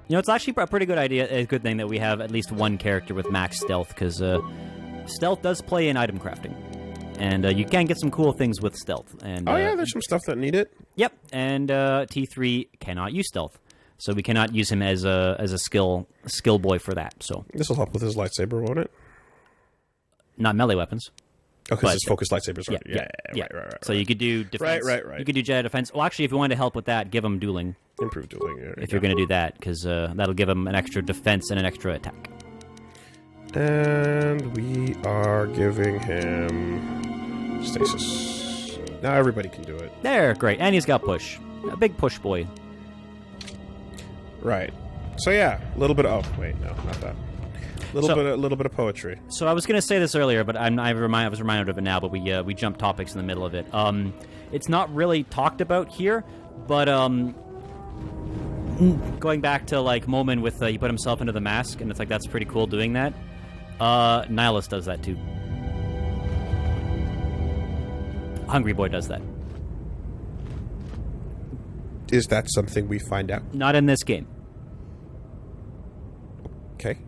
You know, it's actually a pretty good idea, a good thing that we have at least one character with max stealth, because stealth does play in item crafting. And you can get some cool things with stealth. And oh, yeah, there's some stuff that need it. Yep, and T3 cannot use stealth. So we cannot use him as a skill boy for that. So this will help with his lightsaber, won't it? Not melee weapons. Oh, because it's focused lightsabers. Right? Yeah. Right. So you could do defense. Right. You could do Jedi defense. Well, actually, if you wanted to help with that, give him dueling. Improve dueling. If you're going to do that, because that'll give him an extra defense and an extra attack. And we are giving him stasis. Now everybody can do it. There, great. And he's got push. A big push boy. Right. So yeah, a little bit of... Oh, wait, no, not that. A little bit of poetry. So I was going to say this earlier, but I was reminded of it now, but we jumped topics in the middle of it. It's not really talked about here, but going back to like Momin with he put himself into the mask, and it's like that's pretty cool doing that. Nihilus does that too. Hungry Boy does that. Is that something we find out? Not in this game. Okay.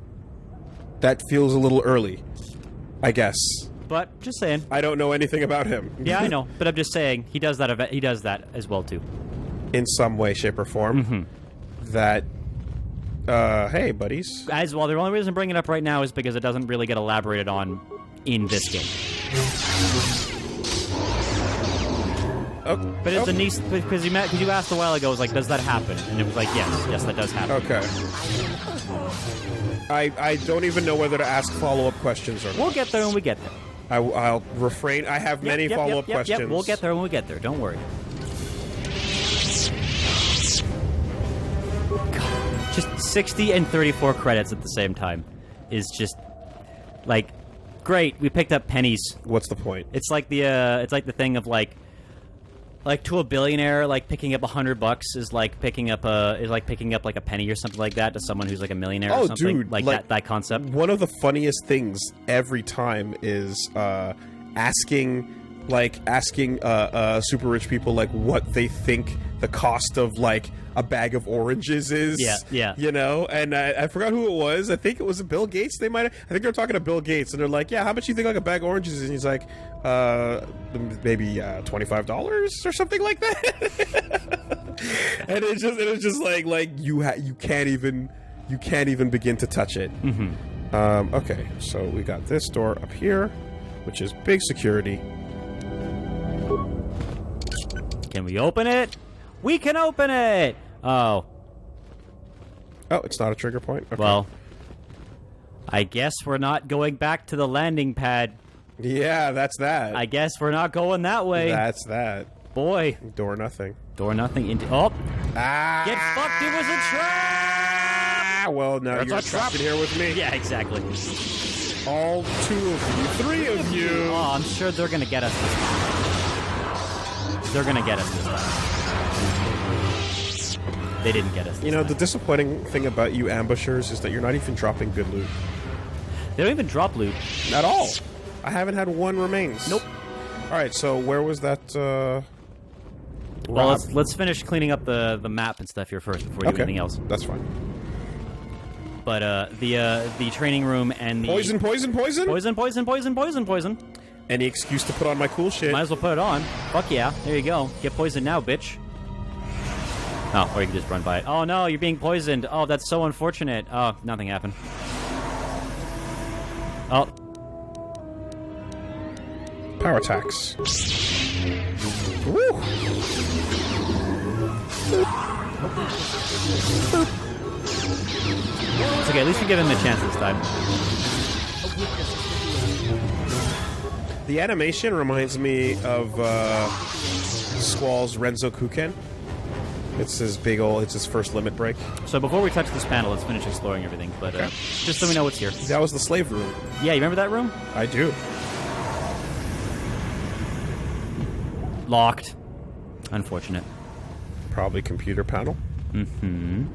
That feels a little early, I guess. But just saying. I don't know anything about him. Yeah, I know, but I'm just saying he does that. He does that as well too. In some way, shape, or form. Mm-hmm. That. Hey, buddies. As well, the only reason I'm bringing it up right now is because it doesn't really get elaborated on in this game. But it's a nice because you asked a while ago. It was like, does that happen? And it was like, yes, that does happen. Okay. I don't even know whether to ask follow-up questions or not. We'll get there when we get there. I'll refrain. I have many follow-up questions. Yep, we'll get there when we get there. Don't worry. God, just 60 and 34 credits at the same time is just like great. We picked up pennies. What's the point? It's like the thing of like to a billionaire, like picking up $100 is like picking up like a penny or something like that to someone who's like a millionaire or something. Dude, like that concept. One of the funniest things every time is asking super rich people like what they think the cost of like a bag of oranges is. Yeah. You know, and I forgot who it was. I think it was Bill Gates. I think they're talking to Bill Gates, and they're like, "Yeah, how much do you think like a bag of oranges is?" And he's like, maybe $25 or something like that. And it's just like you can't even begin to touch it. Mm-hmm. Okay, so we got this door up here, which is big security. Can we open it? We can open it! Oh, it's not a trigger point? Okay. Well, I guess we're not going back to the landing pad. Yeah, that's that. I guess we're not going that way. That's that. Boy. Door nothing. Door nothing. Oh! Ah! Get fucked, it was a trap! Well, now you're trapped in here with me. Yeah, exactly. All two of you. Three of you! Oh, I'm sure they're gonna get us this time. They're gonna get us this time. They didn't get us this time. The disappointing thing about you ambushers is that you're not even dropping good loot. They don't even drop loot. At all. I haven't had one remains. Nope. Alright, so where was that, Well, let's finish cleaning up the map and stuff here first before we do anything else. That's fine. But, the training room and the... Poison! Any excuse to put on my cool shit. Might as well put it on. Fuck yeah. There you go. Get poisoned now, bitch. Oh, or you can just run by it. Oh no, you're being poisoned. Oh, that's so unfortunate. Oh, nothing happened. Oh. Power attacks. Woo! It's okay, at least we give him a chance this time. The animation reminds me of Squall's Renzo Kuken. It's his first limit break. So before we touch this panel, let's finish exploring everything, but just so we know what's here. That was the slave room. Yeah, you remember that room? I do. Locked. Unfortunate. Probably computer panel. Mm-hmm.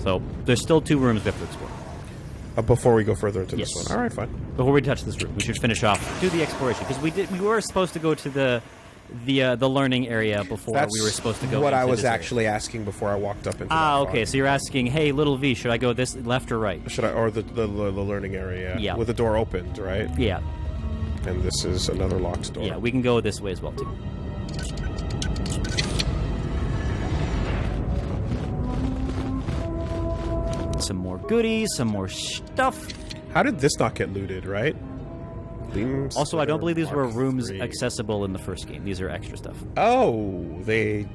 So, there's still 2 rooms we have to explore. Before we go further into this one. Alright, fine. Before we touch this room, we should finish off, do the exploration, because we were supposed to go to the the learning area before That's we were supposed to go. what into I was this area. actually asking before I walked up into. Ah, that okay. fog. So you're asking, hey, little V, should I go this left or right? Should I, or the learning area? Yeah. With the door opened, right? Yeah. And this is another locked door. Yeah, we can go this way as well too. Some more goodies, some more stuff. How did this not get looted? Right. Beams Also, I don't believe these were Mark rooms III. accessible in the first game. These are extra stuff. Oh, they.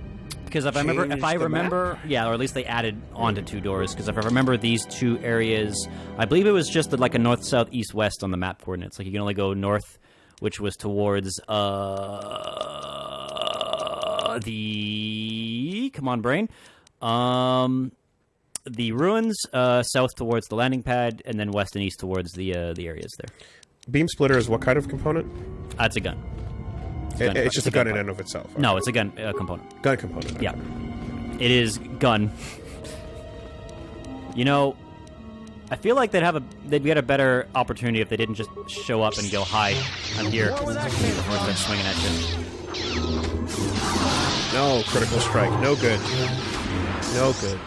Because if I Changed the remember, yeah, or at least they added onto 2 doors. Because if I remember these 2 areas, I believe it was just like a north, south, east, west on the map coordinates. Like you can only go north, which was towards the come on brain, the ruins, south towards the landing pad, and then west and east towards the areas there. Beam splitter is what kind of component? That's a gun. It's just a gun in part. and of itself. No, it's a gun component. Gun component. Okay. Yeah. It is gun. You know, I feel like they'd get a better opportunity if they didn't just show up and go, "Hi, I'm here." Before they're swinging at you. No critical strike. No good. No good.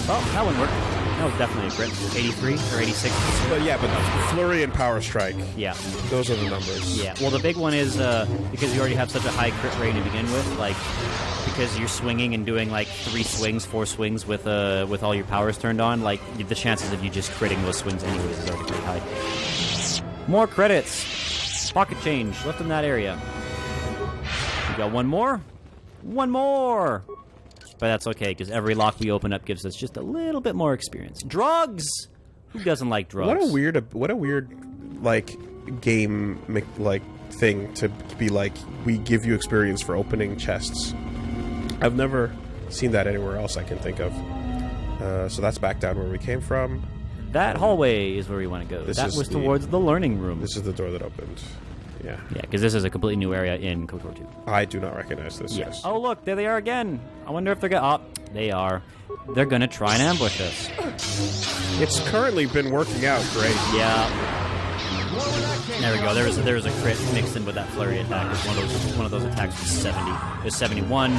Oh, that one worked. That was definitely a crit. 83 or 86. But yeah, but flurry and power strike. Yeah. Those are the numbers. Yeah. Well, the big one is because you already have such a high crit rate to begin with, like because you're swinging and doing like 3 swings, 4 swings with all your powers turned on, like the chances of you just critting those swings anyways is already pretty high. More credits. Pocket change left in that area. We got one more. One more. But that's okay, because every lock we open up gives us just a little bit more experience. Drugs! Who doesn't like drugs? What a weird, like, game, like, thing to be like, we give you experience for opening chests. I've never seen that anywhere else I can think of. So that's back down where we came from. That hallway is where we want to go. That was towards the learning room. This is the door that opened. Yeah. Yeah, because this is a completely new area in KOTOR 2. I do not recognize this, Yeah. yes. Oh, look, there they are again. I wonder if they're going to... Oh, they are. They're going to try and ambush us. It's currently been working out great. Yeah. There we go. There was a crit mixed in with that flurry attack. One of those attacks was 70. It was 71.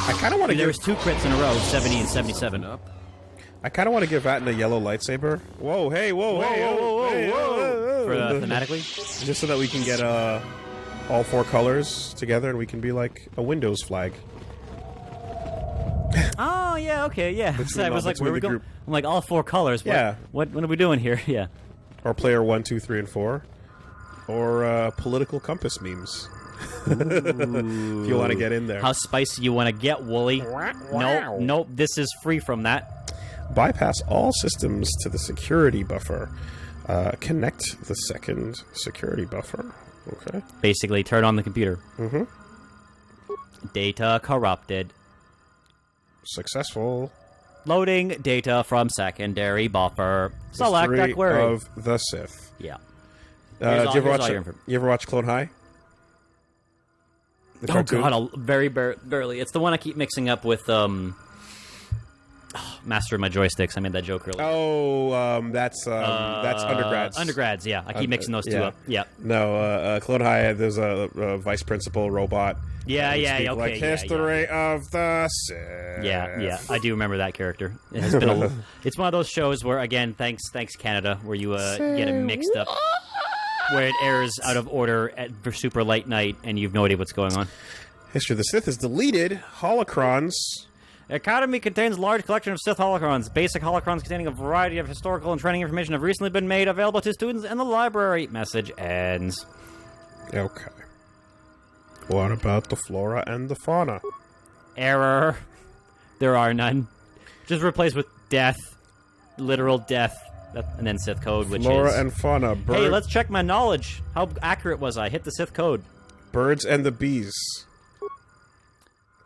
I kind of want to There give... was 2 crits in a row, 70 and 77. I kind of want to give Vatten a yellow lightsaber. Whoa, hey, whoa, hey, whoa, hey, whoa. For thematically? Just so that we can get all 4 colors together and we can be like a Windows flag. Oh, yeah, okay, yeah. So I was like, where are we going? group. I'm like, all 4 colors. What, Yeah. What are we doing here? Yeah. Or player 1, 2, 3, and 4. Or political compass memes. If you want to get in there. How spicy you want to get, Woolie? Nope, this is free from that. Bypass all systems to the security buffer. Connect the second security buffer. Okay. Basically, turn on the computer. Mm-hmm. Data corrupted. Successful. Loading data from secondary buffer. Select History that query. of the Sith. Yeah. Do you here's all your info. ever watch Clone High? The Oh cartoon? god, very barely. It's the one I keep mixing up with Master of My Joysticks. I made that joke earlier. Oh, that's undergrads. Undergrads, yeah. I keep mixing those two up. Yeah. No, Clone High, there's a vice principal robot. Yeah, and yeah, speak okay. Like history of the Sith. Yeah. I do remember that character. It has been it's one of those shows where, again, thanks Canada, where you get it mixed up. Where it airs out of order for super late night, and you've no idea what's going on. History of the Sith is deleted. Holocrons. Academy contains a large collection of Sith holocrons. Basic holocrons containing a variety of historical and training information have recently been made available to students in the library. Message ends. Okay. What about the flora and the fauna? Error. There are none. Just replace with death. Literal death. And then Sith code, which Flora is... and fauna. Hey, let's check my knowledge. How accurate was I? Hit the Sith code. Birds and the bees.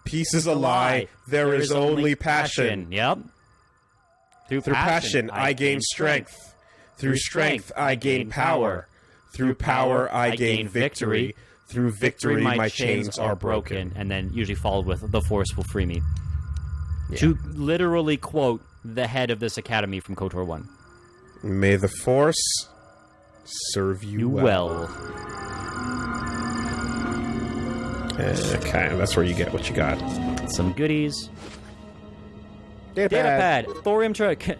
Peace is a lie. There is only passion. Yep. Through passion, I gain strength. Through strength, I gain power. Through power, I gain victory. Through victory, my chains are broken. And then usually followed with, the Force will free me. Yeah. To literally quote the head of this academy from KOTOR 1. May the Force Serve you well. Okay, that's where you get what you got. Some goodies. Datapad. Datapad. Thorium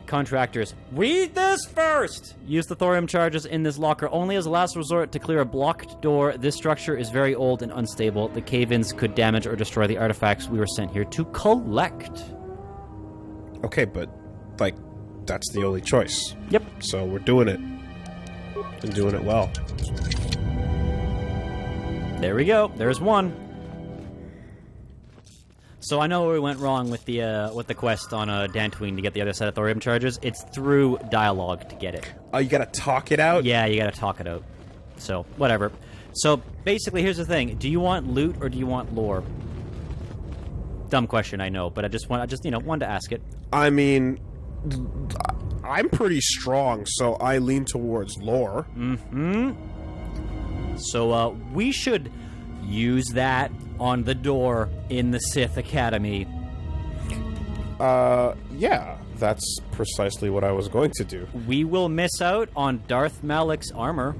contractors. Read this first! Use the thorium charges in this locker only as a last resort to clear a blocked door. This structure is very old and unstable. The cave-ins could damage or destroy the artifacts we were sent here to collect. Okay, but, like, that's the only choice. Yep. So we're doing it. And doing it well. There we go. There's one. So I know where we went wrong with the quest on Dantooine to get the other set of thorium charges. It's through dialogue to get it. Oh, you gotta talk it out? Yeah, you gotta talk it out. So, whatever. So, basically, here's the thing. Do you want loot or do you want lore? Dumb question, I know, but I just wanted to ask it. I mean, I'm pretty strong, so I lean towards lore. Mm-hmm. So, we should use that on the door in the Sith Academy. Yeah, that's precisely what I was going to do. We will miss out on Darth Malik's armor.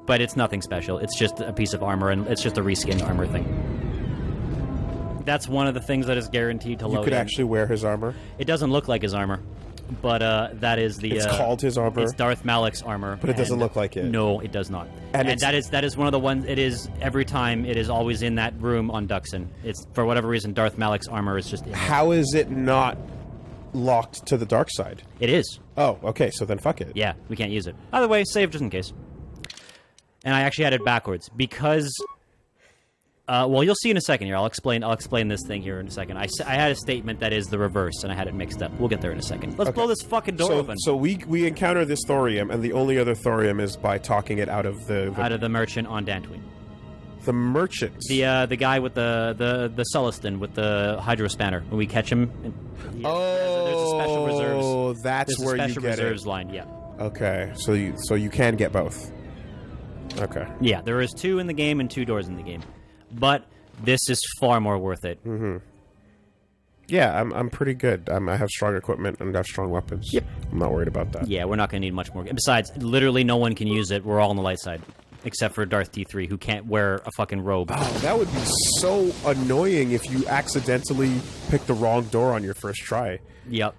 But it's nothing special. It's just a piece of armor, and it's just a reskinned armor thing. That's one of the things that is guaranteed to load in. You could actually wear his armor? It doesn't look like his armor. But that is the... It's called his armor? It's Darth Malik's armor. But it doesn't look like it. No, it does not. And that is one of the ones... It is every time. It is always in that room on Duxon. It's, for whatever reason, Darth Malik's armor is just in there. How is it not locked to the dark side? It is. Oh, okay, so then fuck it. Yeah, we can't use it. Either way, save just in case. And I actually had it backwards because... well, you'll see in a second here. I'll explain this thing here in a second. I had a statement that is the reverse, and I had it mixed up. We'll get there in a second. Let's blow this fucking door open. So we encounter this thorium, and the only other thorium is by talking it out of the merchant on Dantooine. The merchant. The guy with the Celestin with the hydro spanner. When we catch him, there's a special reserves. Oh, that's where you get it. Special reserves line. Yeah. Okay, so you can get both. Okay. Yeah, there is 2 in the game and 2 doors in the game. But this is far more worth it. Mm-hmm. Yeah, I'm pretty good. I have strong equipment and I have strong weapons. Yep. I'm not worried about that. Yeah, we're not going to need much more. Besides, literally no one can use it. We're all on the light side. Except for Darth D3, who can't wear a fucking robe. Oh, that would be so annoying if you accidentally picked the wrong door on your first try. Yep.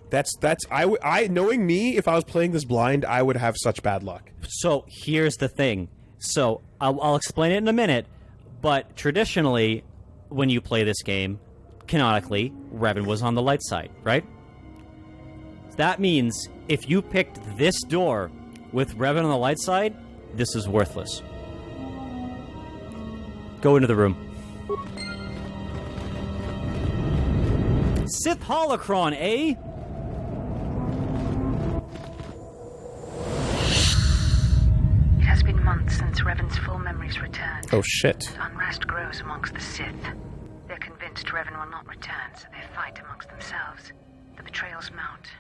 I knowing me, if I was playing this blind, I would have such bad luck. So, here's the thing. So, I'll explain it in a minute. But traditionally, when you play this game, canonically, Revan was on the light side, right? That means if you picked this door with Revan on the light side, this is worthless. Go into the room. Sith holocron, eh? It has been months since Revan's full memories returned. Oh shit. Unrest grows amongst the Sith. They're convinced Revan will not return, so they fight amongst themselves. The betrayals mount,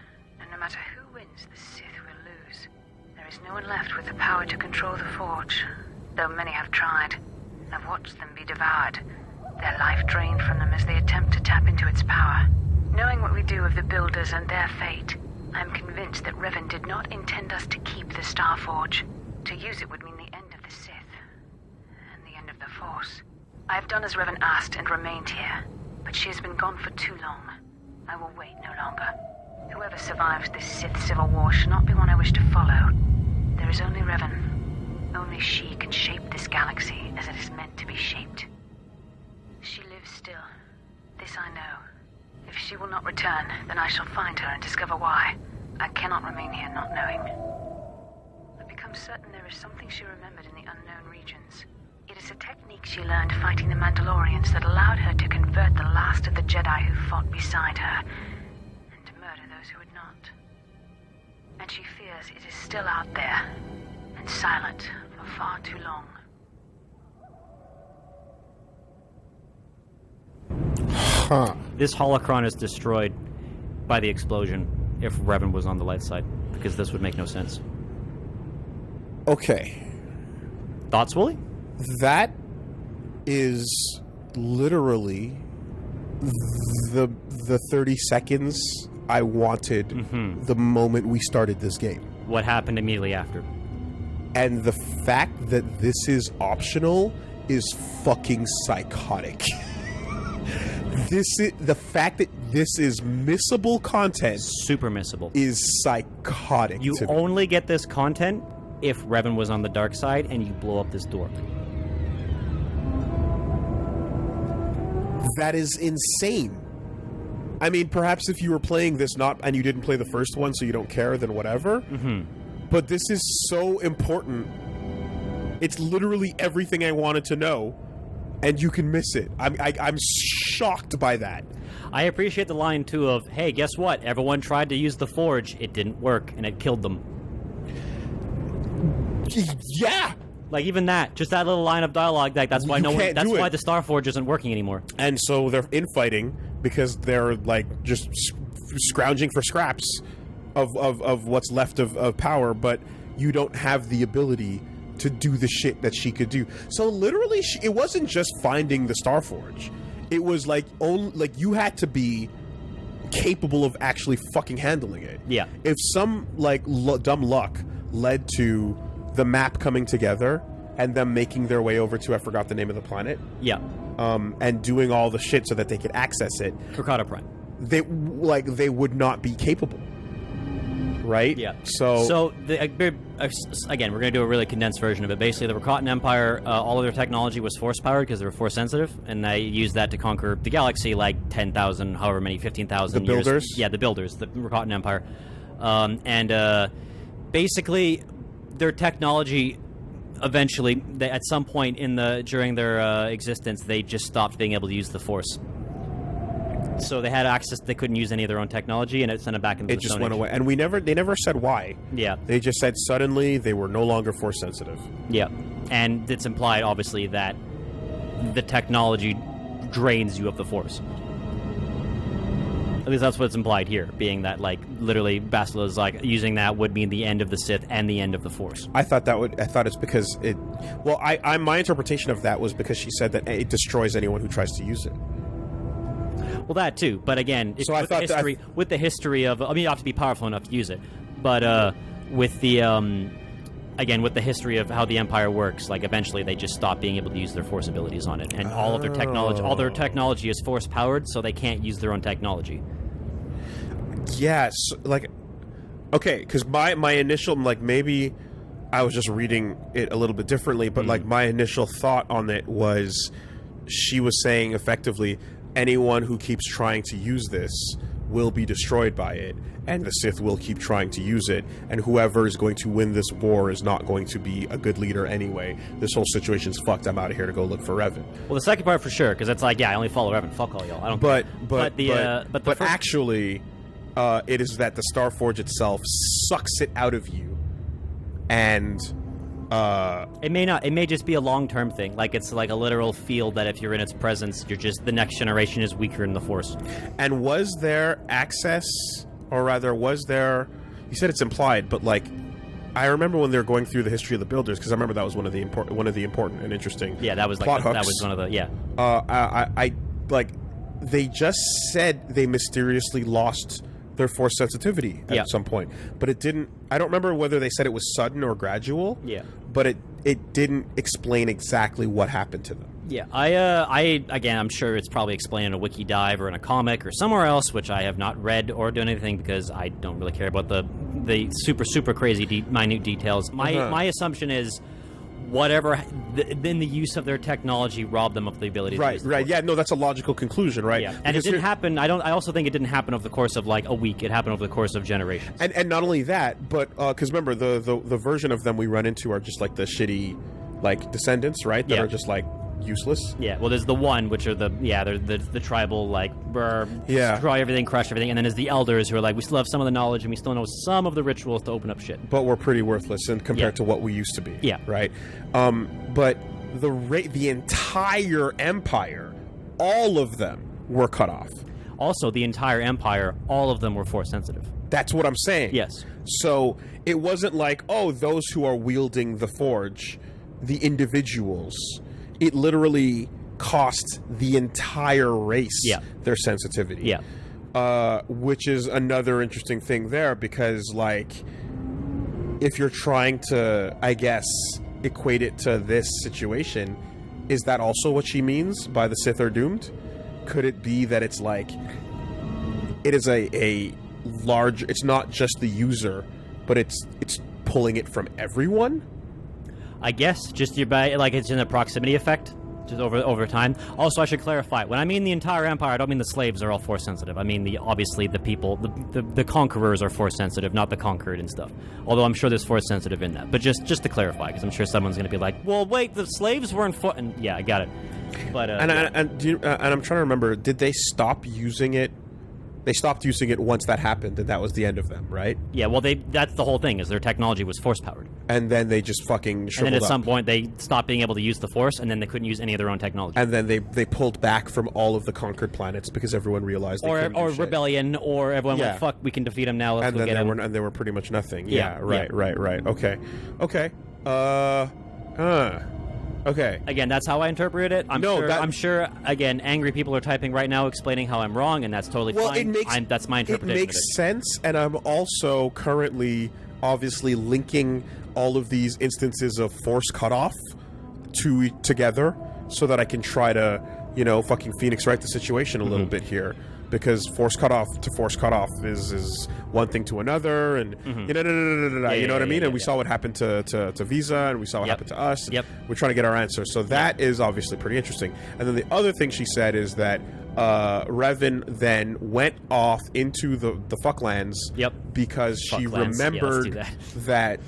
and no matter who wins, the Sith will lose. There is no one left with the power to control the Forge, though many have tried. I've watched them be devoured, their life drained from them as they attempt to tap into its power. Knowing what we do of the Builders and their fate, I'm convinced that Revan did not intend us to keep the Star Forge. To use it would mean the end of the Sith, and the end of the Force. I have done as Revan asked and remained here, but she has been gone for too long. I will wait no longer. Whoever survives this Sith civil war should not be one I wish to follow. There is only Revan. Only she can shape this galaxy as it is meant to be shaped. She lives still. This I know. If she will not return, then I shall find her and discover why. I cannot remain here not knowing. I've become certain there is something she remembered in the unknown regions. It is a technique she learned fighting the Mandalorians that allowed her to convert the last of the Jedi who fought beside her, and to murder those who had not. And she fears it is still out there, and silent for far too long. Huh. This holocron is destroyed by the explosion if Revan was on the light side, because this would make no sense. Okay. Thoughts, Woolie? That is literally the 30 seconds I wanted the moment we started this game. what happened immediately after. And the fact that this is optional is fucking psychotic. The fact that this is missable content, Super missable. is psychotic. You to me. only get this content if Revan was on the dark side and you blow up this door. That is insane. I mean, perhaps if you were playing this and you didn't play the first one, so you don't care, then whatever. Mm-hmm. But this is so important. It's literally everything I wanted to know, and you can miss it. I'm shocked by that. I appreciate the line, too, of, hey, guess what? Everyone tried to use the Forge. It didn't work, and it killed them. Yeah! Like, even that, just that little line of dialogue, that's why that's why the Star Forge isn't working anymore. And so they're infighting because they're, like, just scrounging for scraps of what's left of power, but you don't have the ability to do the shit that she could do. So literally, it wasn't just finding the Star Forge. It was like you had to be capable of actually fucking handling it. Yeah. If some dumb luck led to the map coming together and them making their way over to, I forgot the name of the planet. Yeah. And doing all the shit so that they could access it. Rakatan Prime. They would not be capable. Right? Yeah. So again, we're going to do a really condensed version of it. Basically, the Rakatan Empire, all of their technology was force-powered because they were force-sensitive, and they used that to conquer the galaxy, like 10,000, however many, 15,000 years. The Builders? Yeah, the Builders, the Rakatan Empire. Basically, their technology, eventually, at some point during their existence, they just stopped being able to use the Force. So they had access; they couldn't use any of their own technology, and it sent them back into the it just Stone went Age. away. And they never said why. Yeah. They just said suddenly they were no longer force sensitive. Yeah, and it's implied, obviously, that the technology drains you of the Force. At least that's what's implied here, being that, like, literally, Bastila is like, using that would mean the end of the Sith and the end of the Force. I thought it's because it. Well, my interpretation of that was because she said that it destroys anyone who tries to use it. Well, that too, but again, So I thought with the history of, I mean, you have to be powerful enough to use it, but with the with the history of how the Empire works, like, eventually they just stop being able to use their Force abilities on it, and all their technology is Force powered, so they can't use their own technology. Yes, like, okay, because my initial, like, maybe I was just reading it a little bit differently, but like my initial thought on it was she was saying effectively anyone who keeps trying to use this will be destroyed by it, and the Sith will keep trying to use it, and whoever is going to win this war is not going to be a good leader anyway. This whole situation's fucked. I'm out of here to go look for Revan. Well, the second part for sure, because it's like, yeah, I only follow Revan. Fuck all y'all. I don't. But actually, it is that the Star Forge itself sucks it out of you, and. It may not. It may just be a long-term thing. Like, it's like a literal field that if you're in its presence, you're just, the next generation is weaker in the Force. And was there access, or rather, was there? You said it's implied, but like, I remember when they were going through the history of the Builders, because I remember that was one of the important and interesting. Yeah, that was like that was one of the I like, they just said they mysteriously lost their Force sensitivity at some point, but it didn't. I don't remember whether they said it was sudden or gradual. Yeah, but it didn't explain exactly what happened to them. Yeah, I'm sure it's probably explained in a wiki dive or in a comic or somewhere else, which I have not read or done anything because I don't really care about the super crazy minute details. My assumption is whatever in the use of their technology robbed them of the ability to use the Force. Yeah, no, that's a logical conclusion, right? Yeah, and it didn't happen. I also think it didn't happen over the course of like a week. It happened over the course of generations. And not only that, but because remember the version of them we run into are just like the shitty like descendants, right? That are just like useless. Yeah, well, there's the one, which are they're the tribal, like, destroy everything, crush everything, and then there's the elders who are like, we still have some of the knowledge and we still know some of the rituals to open up shit. But we're pretty worthless compared to what we used to be. Yeah. Right? But the entire empire, all of them were cut off. Also, the entire empire, all of them were Force sensitive. That's what I'm saying. Yes. So it wasn't like, oh, those who are wielding the Forge, the individuals. It literally cost the entire race their sensitivity. Yeah. Which is another interesting thing there because, like, if you're trying to, I guess, equate it to this situation, is that also what she means by the Sith are doomed? Could it be that it's like, it is a large, it's not just the user, but it's pulling it from everyone? I guess just like it's in a proximity effect, just over time. Also, I should clarify, when I mean the entire empire, I don't mean the slaves are all force sensitive. I mean obviously the people, the conquerors are force sensitive, not the conquered and stuff. Although I'm sure there's force sensitive in that. But just to clarify, because I'm sure someone's going to be like, well, wait, the slaves weren't force. And yeah, I got it. But and I'm trying to remember, did they stop using it? They stopped using it once that happened, and that was the end of them, right? Yeah, well, that's the whole thing, is their technology was force-powered. And then they just fucking shriveled And then at up. some point, they stopped being able to use the force, and then they couldn't use any of their own technology. And then they pulled back from all of the conquered planets because everyone realized they couldn't do shit. rebellion, or everyone Yeah. went, fuck, we can defeat them now, let's And go then get them. they were pretty much nothing. Yeah, Right. Okay. Okay. Again, that's how I interpret it. I'm sure, again, angry people are typing right now explaining how I'm wrong, and that's totally fine. That's my interpretation It makes of it. sense, and I'm also currently obviously linking all of these instances of force cutoff together so that I can try to, fucking Phoenix Wright the situation a little bit here. Because force cutoff is one thing to another, and you know what I mean. And we saw what happened to Visa, and we saw what happened to us. Yep. We're trying to get our answer, so that is obviously pretty interesting. And then the other thing she said is that Revan then went off into the fucklands. Yep. Because she Fucklands. Yeah, remembered let's do that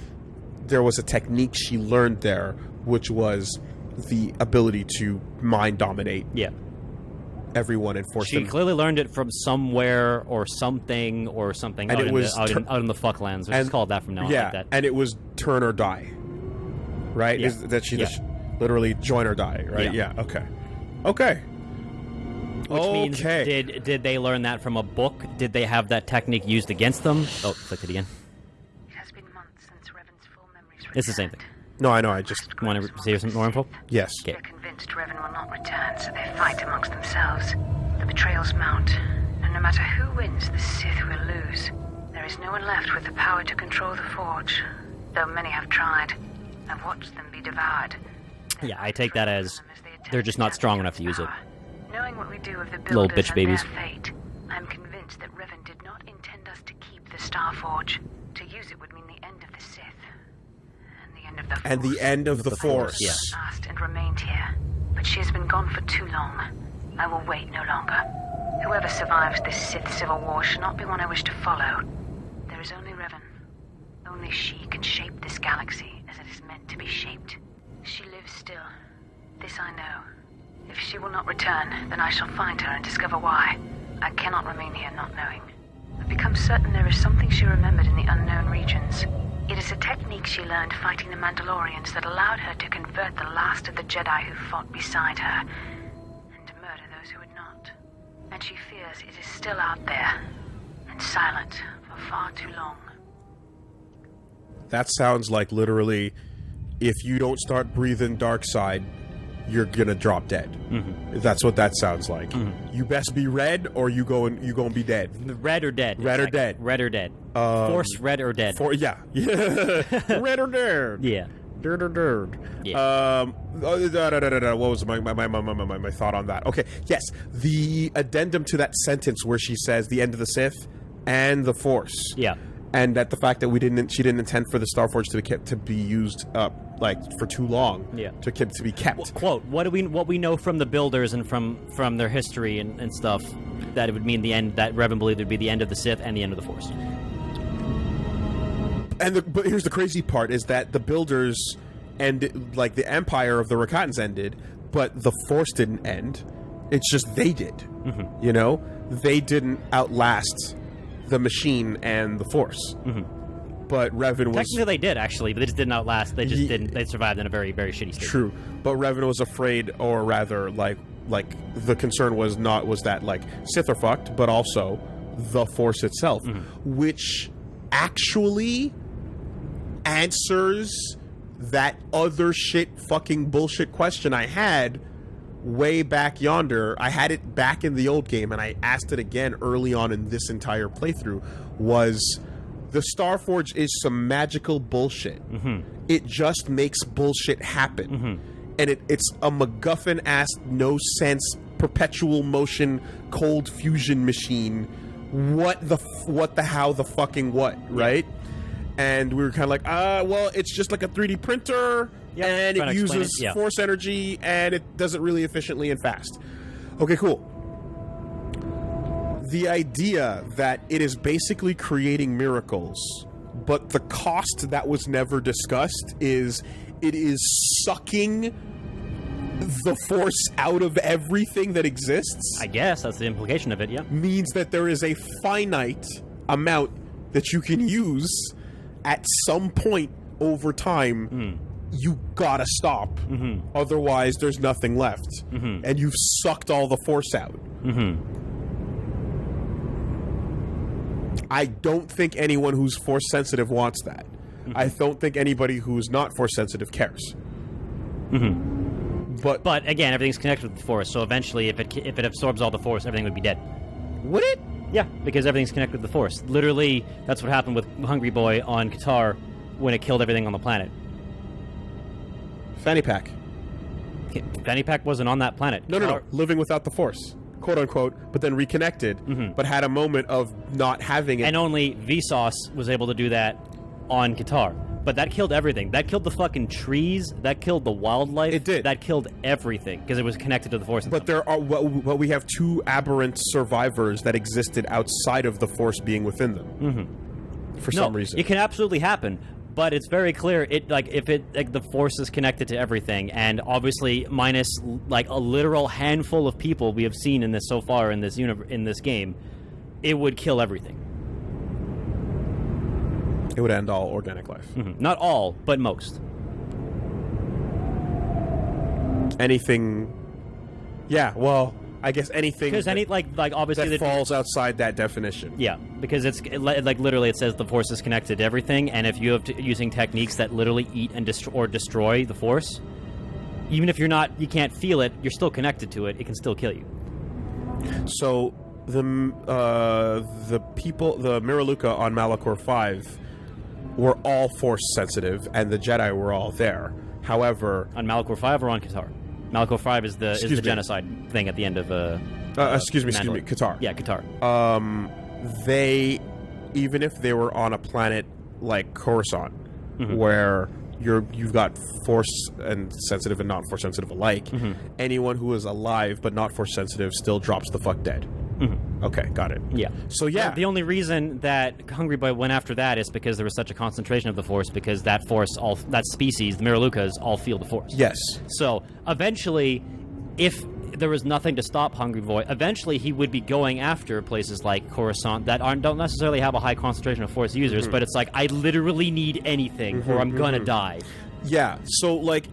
there was a technique she learned there, which was the ability to mind dominate. Yeah. Everyone and force She them. clearly learned it from somewhere or something And out, it was out in the fucklands. It's called that from now on. Yeah, Like that. and it was turn or die, right? Yeah. Is that she Yeah. literally join or die, right? Yeah. Okay. Which means, did they learn that from a book? Did they have that technique used against them? Oh, click it again. It has been months since Revan's full memories returned. It's the same thing. No, I know. I just Want to see some more info? yes. Okay. They're convinced Revan will not return, so they fight amongst themselves. The betrayals mount, and no matter who wins, the Sith will lose. There is no one left with the power to control the Forge, though many have tried. I've watched them be devoured. Yeah, I take that as they're just not strong enough to use it. Knowing what we do of the Little builders bitch and babies. their fate, I'm convinced that Revan did not intend us to keep the Star Forge. To use it would mean the end of the Sith. And the end of the Force. And the end of the Force. Yeah. Asked and remained here, but she has been gone for too long. I will wait no longer. Whoever survives this Sith civil war should not be one I wish to follow. There is only Revan. Only she can shape this galaxy as it is meant to be shaped. She lives still. This I know. If she will not return, then I shall find her and discover why. I cannot remain here not knowing. I've become certain there is something she remembered in the unknown regions. It is a technique she learned fighting the Mandalorians that allowed her to convert the last of the Jedi who fought beside her, and to murder those who would not. And she fears it is still out there, and silent for far too long. That sounds like literally, if you don't start breathing dark side, you're gonna drop dead. Mm-hmm. That's what that sounds like. Mm-hmm. You best be red, or you gonna be dead. Red or dead. Red or dead. Red or dead. Force red or dead. Yeah. Red or dead. Yeah. Dirt or dirt. Yeah. What was my thought on that? Okay, yes, the addendum to that sentence where she says the end of the Sith and the Force. Yeah. And that the fact that she didn't intend for the Star Forge to be used for too long. Yeah. To be kept. Well, quote, what we know from the builders and from their history and stuff, that it would mean the end, that Revan believed it would be the end of the Sith and the end of the Force. But here's the crazy part, is that the builders ended, like the Empire of the Rakatans ended, but the Force didn't end. It's just they did. Mm-hmm. You know? They didn't outlast the machine and the Force. Mm-hmm. But Revan was... Technically they did, actually, but they just didn't outlast. They just didn't. They survived in a very, very shitty state. True. But Revan was afraid, or rather, like the concern was that, like, Sith are fucked, but also the Force itself. Mm-hmm. Which actually answers that other fucking bullshit question I had way back yonder. I had it back in the old game, and I asked it again early on in this entire playthrough, was The Starforge is some magical bullshit. It just makes bullshit happen. And it's a MacGuffin-ass, no-sense, perpetual motion, cold fusion machine. What the how, the fucking what, right? And we were kind of like, well, it's just like a 3D printer, and it uses force energy, and it does it really efficiently and fast. Okay, cool. The idea that it is basically creating miracles, but the cost that was never discussed is it is sucking the force out of everything that exists. I guess that's the implication of it, yeah. Means that there is a finite amount that you can use at some point over time. You gotta stop. Otherwise, there's nothing left. And you've sucked all the force out. I don't think anyone who's force sensitive wants that. I don't think anybody who's not force sensitive cares. But again, everything's connected with the force, so eventually if it absorbs all the force, everything would be dead. Would it? Yeah, because everything's connected with the force. Literally, that's what happened with Hungry Boy on KOTOR when it killed everything on the planet. Fanny pack. Fanny pack wasn't on that planet. No. Living without the force, quote unquote, but then reconnected, but had a moment of not having it. And only Vsauce was able to do that on KOTOR. But that killed everything. That killed the fucking trees. That killed the wildlife. It did. That killed everything because it was connected to the force. But there are we have two aberrant survivors that existed outside of the force being within them. For some reason, it can absolutely happen. But it's very clear. The force is connected to everything, and obviously minus like a literal handful of people we have seen in this so far in this in this game, it would kill everything. It would end all organic life. Not all, but most. Anything. Yeah, well, I guess anything because obviously that falls outside that definition. Yeah, because it's like literally it says the force is connected to everything, and if you have using techniques that literally eat and destroy the force, even if you can't feel it, you're still connected to it. It can still kill you. So the people, the Miraluka on Malachor 5, were all force sensitive, and the Jedi were all there. However, on Malachor 5 or on KOTOR? Malachor 5 is the genocide thing at the end of excuse me, KOTOR. Yeah, KOTOR. They, even if they were on a planet like Coruscant, where you've got force and sensitive and not force sensitive alike, anyone who is alive but not force sensitive still drops the fuck dead. Okay, got it. Yeah. So yeah, the only reason that Hungry Boy went after that is because there was such a concentration of the force, because that species, the Miralukas, all feel the force. Yes. So eventually, if there was nothing to stop Hungry Boy, eventually he would be going after places like Coruscant that don't necessarily have a high concentration of force users, but it's like, I literally need anything or I'm gonna die. Yeah, so like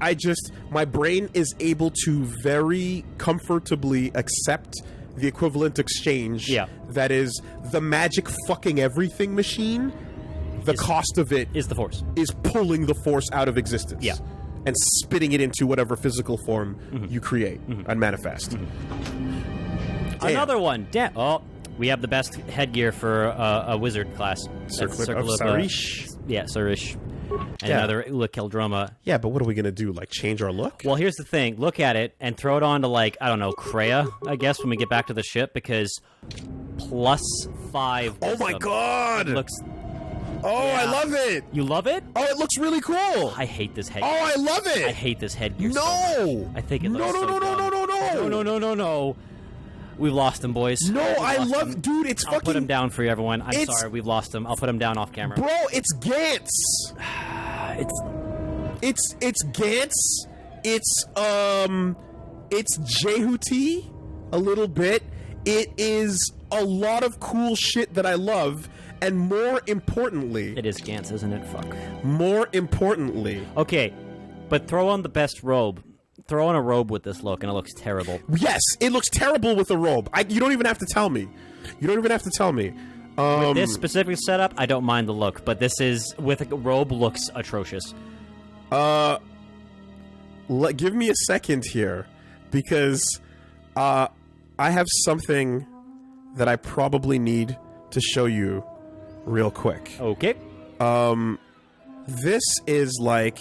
my brain is able to very comfortably accept the equivalent exchange that is the magic fucking everything machine. The cost of it is the force. Is pulling the force out of existence. Yeah. And spitting it into whatever physical form you create and manifest. Another one. We have the best headgear for a wizard class. Circlet of Sarish. Sarish. And another Keldroma. Yeah, but what are we going to do? Like, change our look? Well, here's the thing. Look at it and throw it on to, like, I don't know, Kreia, I guess, when we get back to the ship, because +5. Oh, my God! Looks... Oh, yeah. I love it! You love it? Oh, it looks really cool! I hate this headgear. Oh, I love it! I hate this headgear No! so much. I think it looks so dumb. No. We've lost him, boys. No, I love him. Dude, it's fucking... I'll put him down for you, everyone. I'm sorry, we've lost him. I'll put him down off camera. Bro, it's Gantz! It's Gantz. It's Jehuti a little bit. It is a lot of cool shit that I love, and more importantly... It is Gantz, isn't it? Fuck. More importantly... Okay, but throw on the best robe. Throw on a robe with this look, and it looks terrible. Yes, it looks terrible with a robe. You don't even have to tell me. With this specific setup, I don't mind the look, but this is with a robe looks atrocious. Give me a second here, because I have something that I probably need to show you real quick. Okay. This is like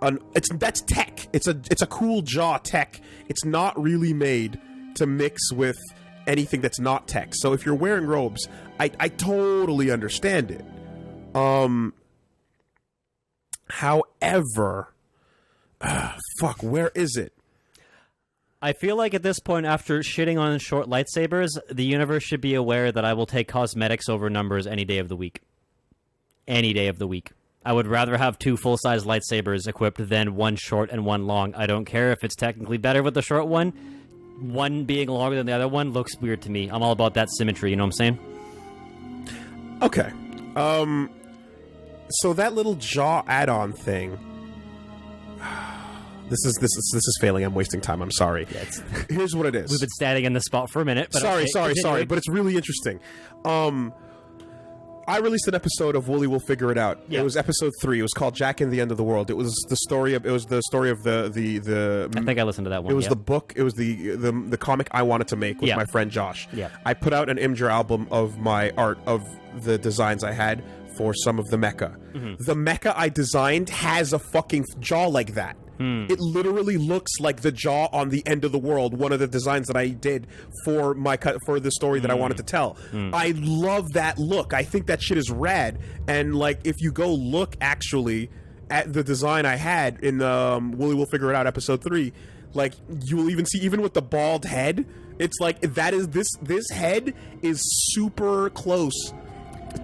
that's tech. It's a cool jaw tech. It's not really made to mix with anything that's not tech. So if you're wearing robes, I totally understand it. However, fuck, where is it? I feel like at this point, after shitting on short lightsabers, the universe should be aware that I will take cosmetics over numbers any day of the week. Any day of the week. I would rather have 2 full-size lightsabers equipped than 1 short and 1 long. I don't care if it's technically better with the short one. One being longer than the other one looks weird to me. I'm all about that symmetry, you know what I'm saying? Okay. So that little jaw add-on thing. This is failing. I'm wasting time. I'm sorry. Yeah, here's what it is. We've been standing in the spot for a minute. But Sorry. But it's really interesting. I released an episode of Woolie Will Figure It Out. Yeah. It was episode 3. It was called Jack and the End of the World. It was the story of the I think I listened to that one. It was the book. It was the comic I wanted to make with my friend Josh. Yeah. I put out an Imgur album of my art of the designs I had for some of the mecha. Mm-hmm. The mecha I designed has a fucking jaw like that. It literally looks like the jaw on the End of the World, one of the designs that I did for the story that I wanted to tell. I love that look. I think that shit is rad. And like, if you go look actually at the design I had in Woolie Will Figure It Out episode 3, like, you will even see, even with the bald head, it's like, that is this head is super close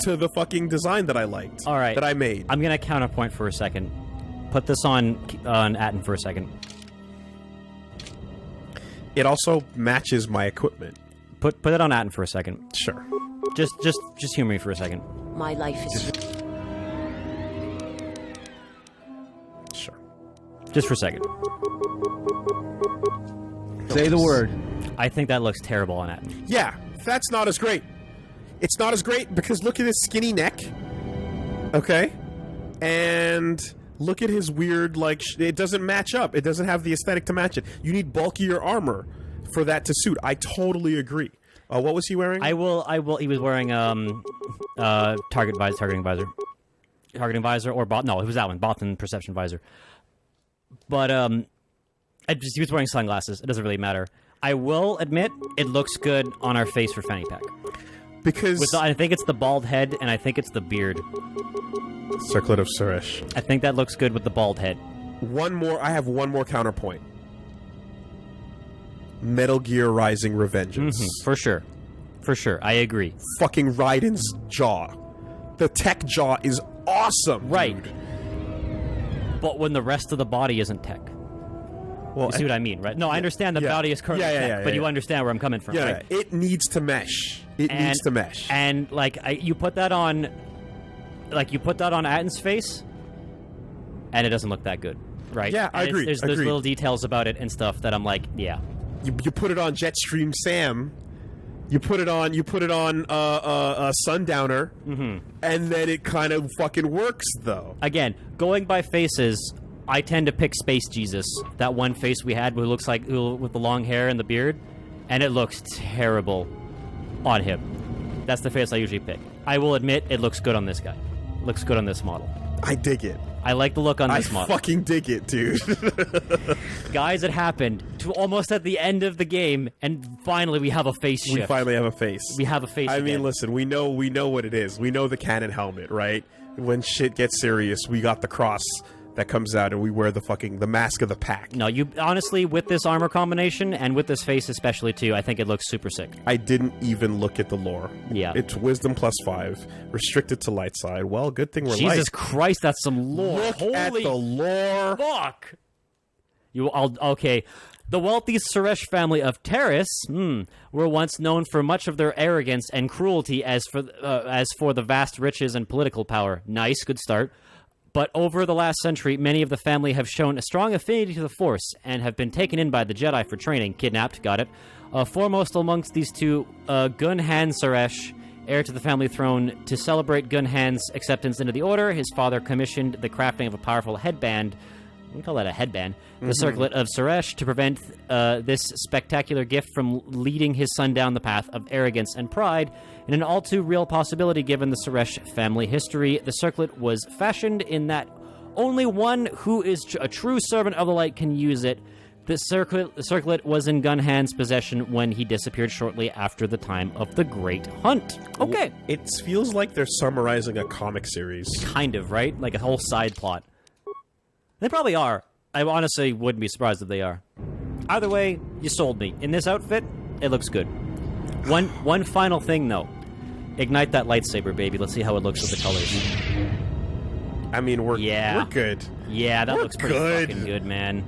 to the fucking design that I liked. All right. That I made. I'm going to counterpoint for a second. Put this on Atten for a second. It also matches my equipment. Put it on Atten for a second. Sure. Just humor me for a second. My life is... Sure. Just for a second. Say the word. I think that looks terrible on Atten. Yeah, that's not as great. It's not as great because look at his skinny neck. Okay? And look at his weird, like, it doesn't match up. It doesn't have the aesthetic to match it. You need bulkier armor for that to suit. I totally agree. What was he wearing? I will. He was wearing targeting visor, or no, it was that one, Bothan perception visor. But he was wearing sunglasses. It doesn't really matter. I will admit it looks good on our face for Fanny Pack. Because I think it's the bald head and I think it's the beard. Circlet of Suresh. I think that looks good with the bald head. I have one more counterpoint. Metal Gear Rising Revengeance. For sure. I agree. Fucking Raiden's jaw. The tech jaw is awesome. Right. Dude. But when the rest of the body isn't tech. Well, You see what I mean, right? No, I understand the body is currently tech, but you understand where I'm coming from, yeah, right? it needs to mesh. It needs to mesh. And like you put that on Atten's face, and it doesn't look that good, right? Yeah, I agree. There's little details about it and stuff that I'm like, yeah. You put it on Jetstream Sam. You put it on Sundowner, and then it kind of fucking works though. Again, going by faces, I tend to pick Space Jesus, that one face we had who looks like with the long hair and the beard, and it looks terrible on him. That's the face I usually pick. I will admit it looks good on this guy. Looks good on this model. I dig it. I like the look on this model. I fucking dig it, dude. Guys, it happened to almost at the end of the game, and finally we have a face shift. We finally have a face. We have a face. I mean, again. listen, we know what it is. We know the cannon helmet, right? When shit gets serious, we got the cross that comes out, and we wear the mask of the pack. No, you honestly, with this armor combination and with this face especially too, I think it looks super sick. I didn't even look at the lore. Yeah. It's wisdom +5, restricted to light side. Well, good thing we're light. Jesus Christ, that's some lore. Look Holy at the lore. fuck! Okay. The wealthy Suresh family of Terrace were once known for much of their arrogance and cruelty as for the vast riches and political power. Nice, good start. But over the last century, many of the family have shown a strong affinity to the Force and have been taken in by the Jedi for training. Kidnapped, got it. Foremost amongst these two, Gunhan Suresh, heir to the family throne. To celebrate Gunhan's acceptance into the Order, his father commissioned the crafting of a powerful headband we call that a headband, the circlet of Suresh to prevent this spectacular gift from leading his son down the path of arrogance and pride. In an all too real possibility given the Suresh family history, the circlet was fashioned in that only one who is a true servant of the light can use it. The circlet was in Gunhand's possession when he disappeared shortly after the time of the Great Hunt. Okay. It feels like they're summarizing a comic series. Kind of, right? Like a whole side plot. They probably are. I honestly wouldn't be surprised if they are. Either way, you sold me. In this outfit, it looks good. One final thing, though. Ignite that lightsaber, baby. Let's see how it looks with the colors. I mean, we're good. Yeah, that We're looks pretty good. fucking good, man.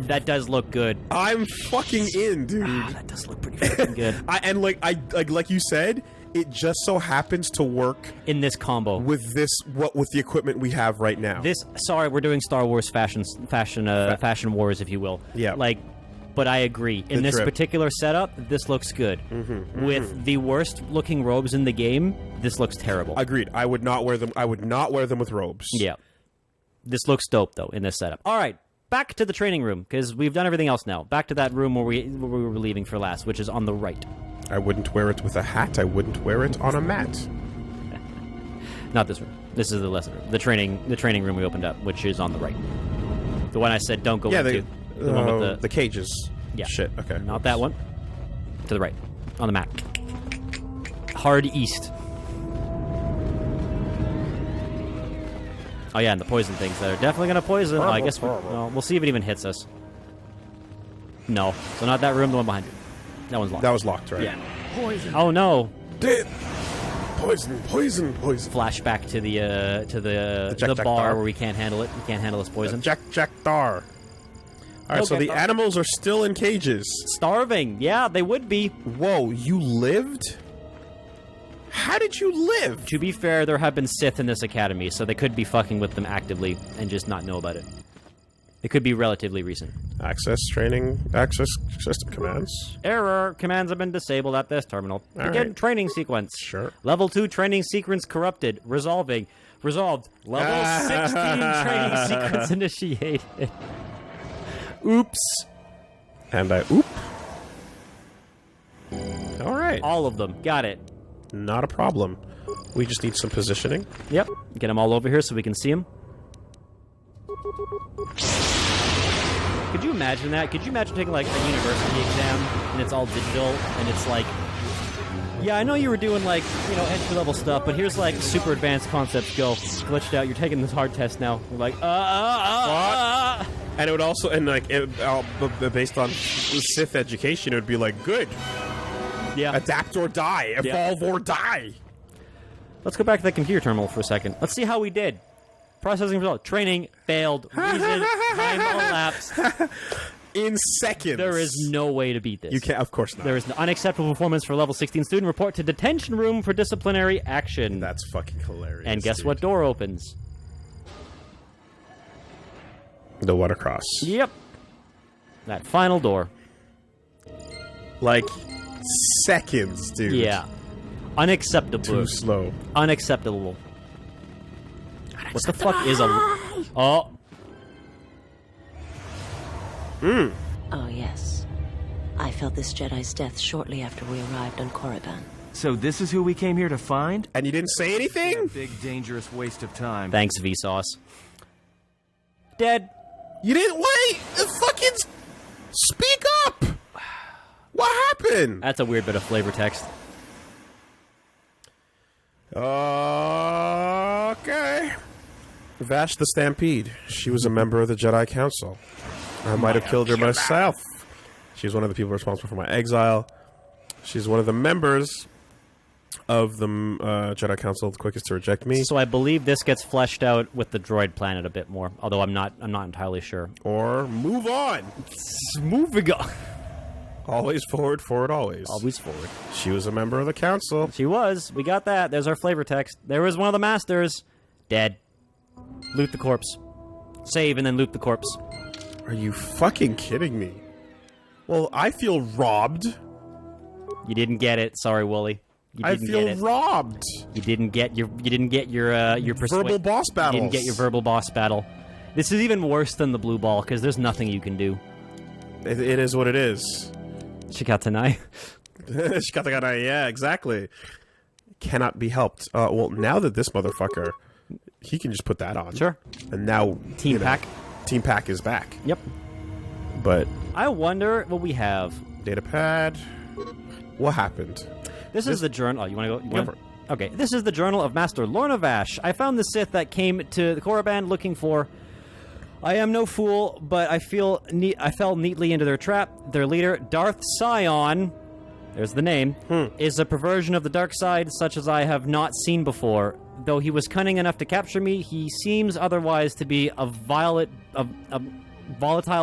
That does look good. I'm fucking in, dude. That does look pretty fucking good. Like you said, it just so happens to work in this combo with with the equipment we have right now. We're doing Star Wars fashion wars, if you will. Yeah. But I agree. In this particular setup, this looks good. With the worst looking robes in the game, this looks terrible. Agreed. I would not wear them. I would not wear them with robes. Yeah. This looks dope, though, in this setup. All right. Back to the training room, because we've done everything else now. Back to that room where we were leaving for last, which is on the right. I wouldn't wear it with a hat. I wouldn't wear it on a mat. Not this room. This is the lesson room. The training room we opened up, which is on the right. The one I said don't go into. The one with the cages. Yeah. Shit. Okay. Not that one. To the right. On the map. Hard east. Oh yeah, and the poison things that are definitely going to poison. Oh, I guess we'll see if it even hits us. No. So not that room, the one behind you. That one's locked. That was locked, right? Yeah. Poison. Oh no. Dead. Poison. Flashback to the bar where we can't handle it. We can't handle this poison. Jack Dar. All right, so the animals are still in cages. Starving. Yeah, they would be. Whoa, you lived? How did you live? To be fair, there have been Sith in this academy, so they could be fucking with them actively and just not know about it. It could be relatively recent. Access system commands. Error. Commands have been disabled at this terminal. Begin training sequence. Sure. Level 2 training sequence corrupted. Resolved. Level 16 training sequence initiated. Oops. And I oop. All right. All of them. Got it. Not a problem. We just need some positioning. Yep. Get them all over here so we can see them. Could you imagine that? Could you imagine taking, like, a university exam, and it's all digital, and it's like, yeah, I know you were doing, like, you know, entry-level stuff, but here's, like, super advanced concepts. Go. Glitched out. You're taking this hard test now. We're like, What? And it would also, based on Sith education, it would be like, good. Yeah. Adapt or die. Evolve or die. Let's go back to the computer terminal for a second. Let's see how we did. Processing result. Training failed. Reason time elapsed. In seconds. There is no way to beat this. You can't. Of course not. There is an unacceptable performance for level 16 student. Report to detention room for disciplinary action. That's fucking hilarious. And guess dude. what door opens? The one across. Yep. That final door. Like seconds, dude. Yeah. Unacceptable. Too slow. Unacceptable. What the fuck is a... Oh. Oh, yes. I felt this Jedi's death shortly after we arrived on Korriban. So this is who we came here to find? And you didn't say anything? Big, dangerous waste of time. Thanks, Vsauce. Dead. You didn't wait! Fucking speak up! What happened? That's a weird bit of flavor text. Okay. Vash the Stampede. She was a member of the Jedi Council. I might have killed her myself. She's one of the people responsible for my exile. She's one of the members of the Jedi Council, the quickest to reject me. So I believe this gets fleshed out with the droid planet a bit more, although I'm not entirely sure. Or move on. Moving on. Always forward, forward always. Always forward. She was a member of the council. She was. We got that. There's our flavor text. There was one of the masters. Dead. Loot the corpse. Save and then loot the corpse. Are you fucking kidding me? Well, I feel robbed. You didn't get it. Sorry, Woolie. You I didn't feel get it. robbed. You didn't get your verbal boss battles. You didn't get your verbal boss battle. This is even worse than the blue ball, because there's nothing you can do. It is what it is. Shikatanai. Shikatanai, yeah, exactly. Cannot be helped. Well, now that this motherfucker, he can just put that on. Sure. And now Team Pack. Team Pack is back. Yep. But I wonder what we have. Data pad. What happened? This is the journal. Oh, you want to go? Go for it. Okay, this is the journal of Master Lorna Vash. I found the Sith that came to the Korriban looking for. I am no fool, but I fell neatly into their trap. Their leader, Darth Sion, there's the name, is a perversion of the dark side such as I have not seen before. Though he was cunning enough to capture me, he seems otherwise to be a volatile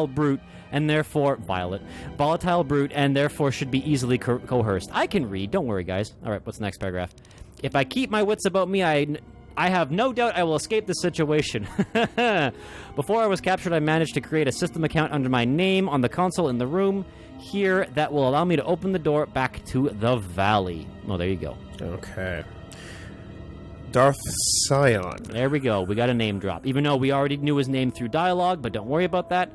brute, and therefore volatile brute, and therefore should be easily coerced. I can read. Don't worry, guys. All right, what's the next paragraph? If I keep my wits about me, I have no doubt I will escape this situation. Before I was captured, I managed to create a system account under my name on the console in the room here that will allow me to open the door back to the valley. Oh, there you go. Okay. Darth Sion. There we go. We got a name drop. Even though we already knew his name through dialogue, but don't worry about that.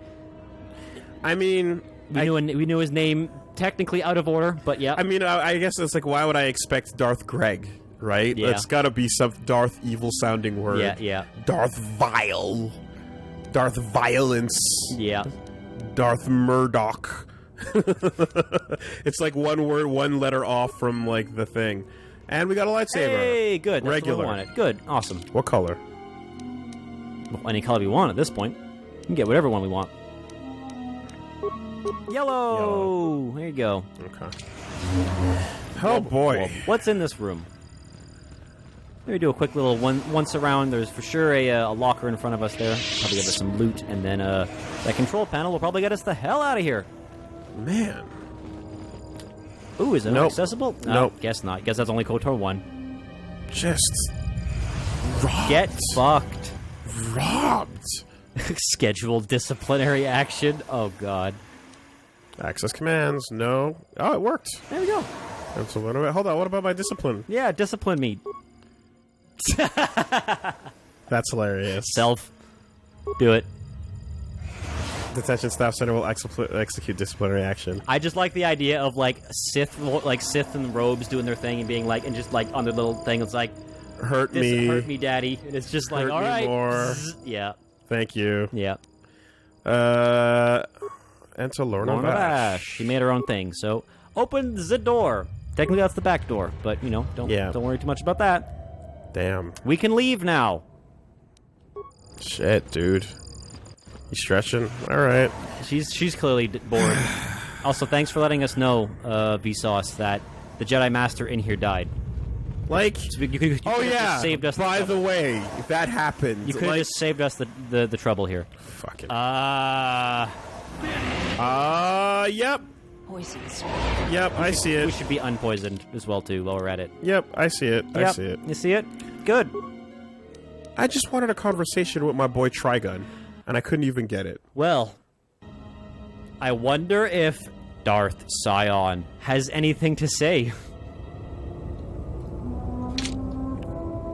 I mean... We knew his name technically out of order, but yeah. I mean, I guess it's like, why would I expect Darth Greg, right? Yeah. It's gotta be some Darth evil-sounding word. Yeah, yeah. Darth Vile. Darth Violence. Yeah. Darth Murdoch. It's like one word, one letter off from, like, the thing. And we got a lightsaber. Hey, good. That's Regular. what we wanted. Good. Awesome. What color? Well, any color we want at this point. We can get whatever one we want. Yellow. There you go. Okay. Oh, boy. Well, what's in this room? Let me do a quick little once around. There's for sure a locker in front of us there. Probably give us some loot, and then that control panel will probably get us the hell out of here. Man. Ooh, is it Nope. accessible? No, Nope. Guess not. Guess that's only KOTOR 1. Just... robbed. Get fucked. Robbed. Scheduled disciplinary action. Oh, God. Access commands. No. Oh, it worked. There we go. And so what about... Hold on. What about my discipline? Yeah, discipline me. That's hilarious. Self. Do it. Detention staff center will execute disciplinary action. I just like the idea of Sith in robes doing their thing and being and just on their little thing. It's like, Hurt this me. hurt me, daddy. And it's just like, Hurt all me right. more. Yeah. Thank you. Yeah. Enter Lorna Lorna Vash. Vash. She made her own thing. So open the door. Technically, that's the back door, but don't worry too much about that. Damn. We can leave now. Shit, dude. You stretching? All right. She's clearly bored. Also, thanks for letting us know, Vsauce, that the Jedi Master in here died. Like, You could oh have yeah. just saved us. By the way, if that happened, You could have just saved us the trouble here. fucking. Yep. Poisons. Yep, I see We it. should be unpoisoned as well too while we're at it. Yep, I see it. I Yep. see it. You see it? Good. I just wanted a conversation with my boy Trigun, and I couldn't even get it. Well, I wonder if Darth Sion has anything to say.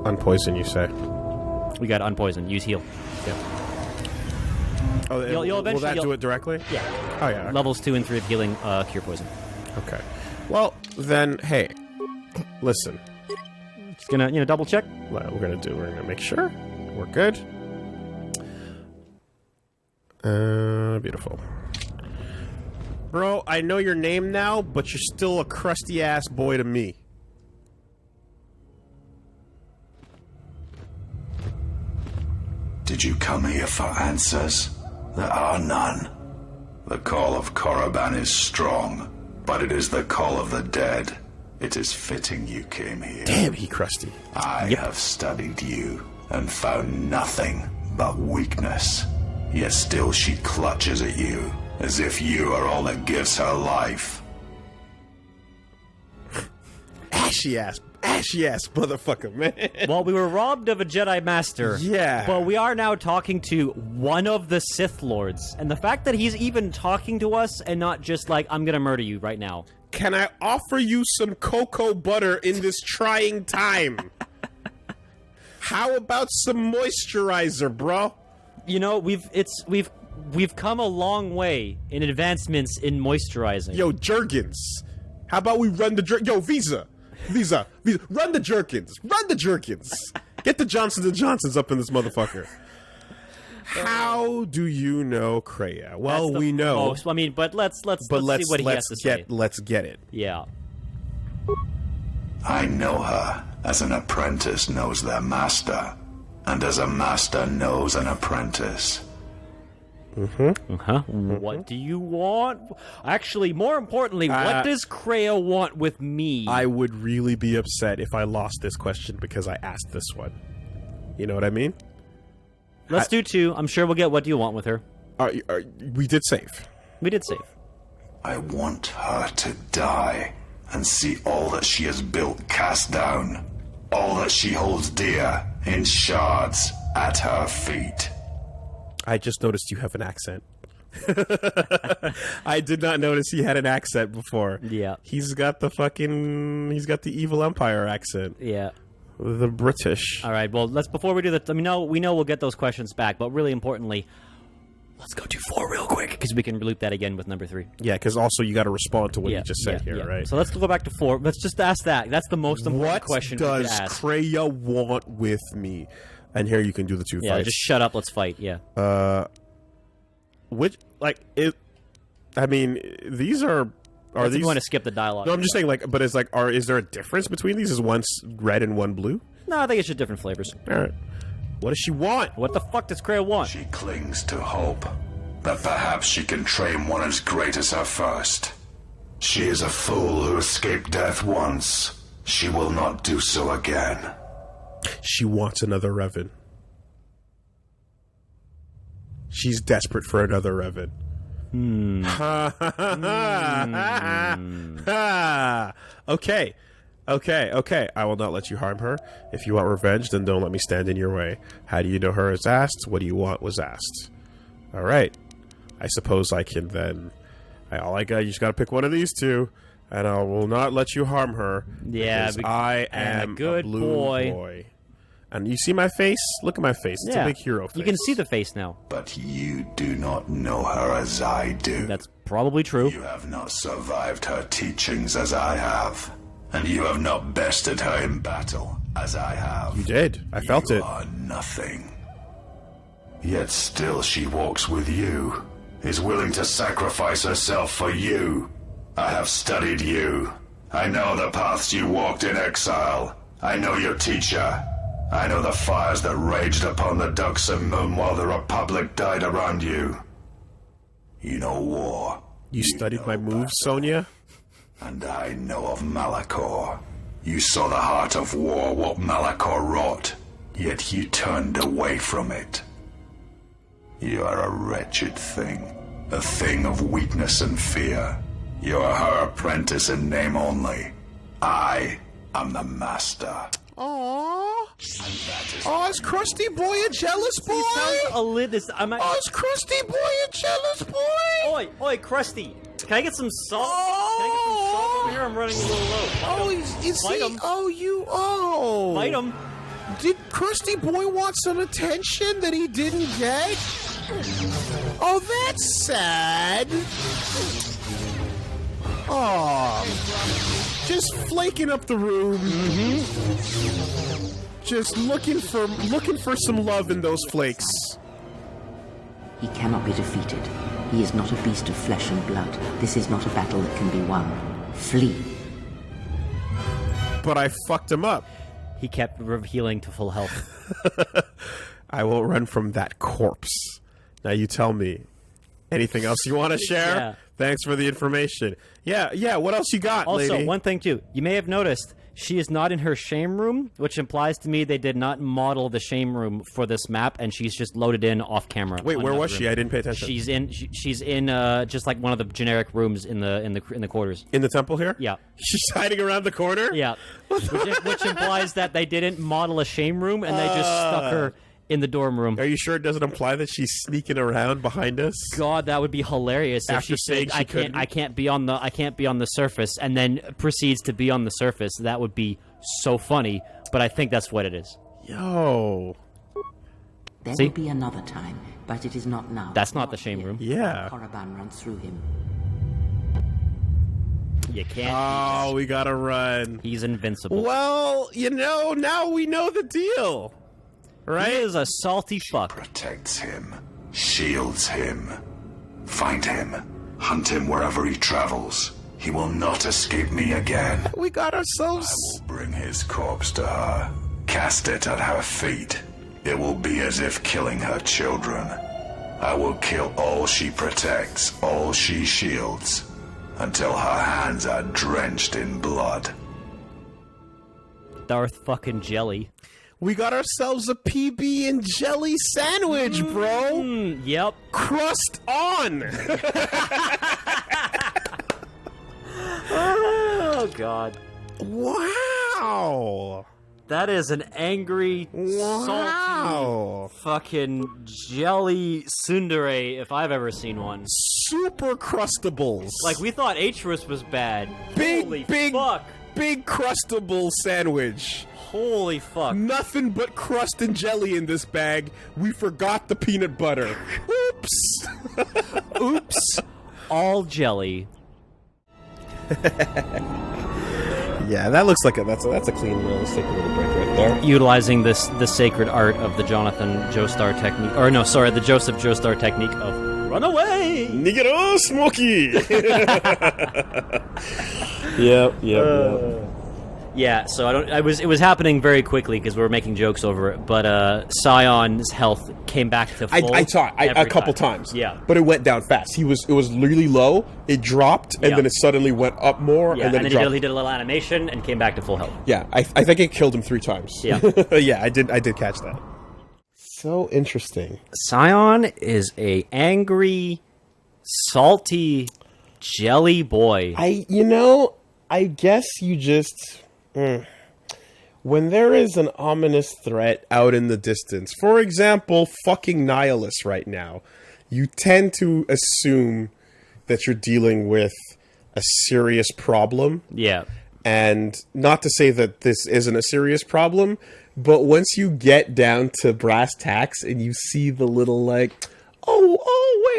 Unpoison, you say? We got unpoisoned. Use heal. Oh, You'll will that eventually- do it directly? Yeah. Oh yeah. Levels 2 and 3 of healing cure poison. Okay. Well, then, hey, listen. Just gonna double check. What we're gonna make sure we're good. Beautiful. Bro, I know your name now, but you're still a crusty ass boy to me. Did you come here for answers? There are none. The call of Korriban is strong, but it is the call of the dead. It is fitting you came here. Damn, he crusty. I have studied you and found nothing but weakness. Yet still she clutches at you, as if you are all that gives her life. Ashy ass motherfucker, man. Well, we were robbed of a Jedi Master. Yeah. But we are now talking to one of the Sith Lords. And the fact that he's even talking to us and not just like, I'm gonna murder you right now. Can I offer you some cocoa butter in this trying time? How about some moisturizer, bro? You know, we've come a long way in advancements in moisturizing. Yo, Jergens. How about we run the Yo, Visa, run the Jergens. Get the Johnson & Johnsons up in this motherfucker. How do you know Kreia? Well, we know. I mean, but let's see what he has to say. Let's get it. Yeah. I know her as an apprentice knows their master, and as a master knows an apprentice. What do you want? Actually, more importantly, what does Kreia want with me? I would really be upset if I lost this question because I asked this one. You know what I mean? Let's do 2. I'm sure we'll get what do you want with her. We did save. We did save. I want her to die and see all that she has built cast down, all that she holds dear in shards at her feet. I just noticed you have an accent. I did not notice he had an accent before. Yeah. He's got the evil empire accent. Yeah. The British. All right, well, before we do that, we know we'll get those questions back, but really importantly, let's go do 4 real quick, because we can loop that again with number 3. Yeah, because also you got to respond to what you just said here, right? So let's go back to 4. Let's just ask that. That's the most important question we could ask. What does Kreia want with me? And here you can do the 2 Yeah, fights. just shut up, let's fight, yeah. I mean, these are these... You want to skip the dialogue. No, I'm just saying, is there a difference between these? Is one red and one blue? No, I think it's just different flavors. All right. What does she want? What the fuck does Kreia want? She clings to hope that perhaps she can train one as great as her first. She is a fool who escaped death once. She will not do so again. She wants another Revan. She's desperate for another Revan. Okay. I will not let you harm her. If you want revenge, then don't let me stand in your way. How do you know her is asked? What do you want was asked. All right. I suppose I can then... you just got to pick one of these 2, and I will not let you harm her. Yeah, because I am a good blue boy. And you see my face? Look at my face. It's a big hero face. You can see the face now. But you do not know her as I do. That's probably true. You have not survived her teachings as I have. And you have not bested her in battle as I have. You did. I felt it. You are nothing. Yet still she walks with you. Is willing to sacrifice herself for you. I have studied you. I know the paths you walked in exile. I know your teacher. I know the fires that raged upon the Duxon Moon while the Republic died around you. You know war. You studied my moves, Sonia? And I know of Malachor. You saw the heart of war, what Malachor wrought, yet you turned away from it. You are a wretched thing, a thing of weakness and fear. You are her apprentice in name only. I am the master. Aww. Oh, is Krusty Boy a jealous boy? Is Krusty Boy a jealous boy? Oi, Krusty. Can I get some salt? Can I get some salt over here? I'm running a little low. Fight him. Fight him. Did Krusty Boy want some attention that he didn't get? Oh, that's sad. Oh, just flaking up the room. Just looking for some love in those flakes. He cannot be defeated. He is not a beast of flesh and blood. This is not a battle that can be won. Flee. But I fucked him up. He kept healing to full health. I will run from that corpse. Now you tell me. Anything else you want to share? Yeah. Thanks for the information. Yeah, what else you got, also, lady? one thing, too. You may have noticed she is not in her shame room, which implies to me they did not model the shame room for this map, and she's just loaded in off camera. Wait, where was she? I didn't pay attention. She's in just like one of the generic rooms in the quarters. In the temple here? Yeah. She's hiding around the corner? Yeah. which implies that they didn't model a shame room, and they just stuck her in the dorm room. Are you sure it doesn't imply that she's sneaking around behind us? God, that would be hilarious if After she said, I can't be on the surface, and then proceeds to be on the surface. That would be so funny, but I think that's what it is. Yo. There See? will be another time, but it is not now. That's not the shame room. Yeah. Korriban runs through him. You can't. Oh, we gotta run. He's invincible. Well, now we know the deal. Right? He is a salty fuck. Protects him, shields him. Find him, hunt him wherever he travels. He will not escape me again. We got ourselves... I will bring his corpse to her, cast it at her feet. It will be as if killing her children. I will kill all she protects, all she shields, until her hands are drenched in blood. Darth fucking Jelly. We got ourselves a PB and jelly sandwich, bro. Yep. Crust on. Oh, God. Wow. That is an angry, Wow. salty, fucking jelly tsundere if I've ever seen one. Super crustables. Like, we thought H-Rus was bad. Holy fuck. big crustable sandwich. Holy fuck. Nothing but crust and jelly in this bag. We forgot the peanut butter. Oops. Oops. All jelly. Yeah, that looks like that's a clean little take a little break right there. Utilizing the sacred art of the Jonathan Joestar technique, or no, sorry, the Joseph Joestar technique of run away. Nigga, Smokey. Yep. Yeah, so it was happening very quickly because we were making jokes over it. But Scion's health came back to full. I saw it a every couple time. times. Yeah, but it went down fast. It was really low. It dropped, and Yeah. then it suddenly went up more, yeah, and then it he dropped. did a little animation and came back to full health. Yeah, I think it killed him 3 times. Yeah. Yeah, I did catch that. So interesting. Scion is a angry, salty, jelly boy. I guess you just... When there is an ominous threat out in the distance, for example, fucking Nihilus right now, you tend to assume that you're dealing with a serious problem. Yeah. And not to say that this isn't a serious problem, but once you get down to brass tacks and you see the little wait,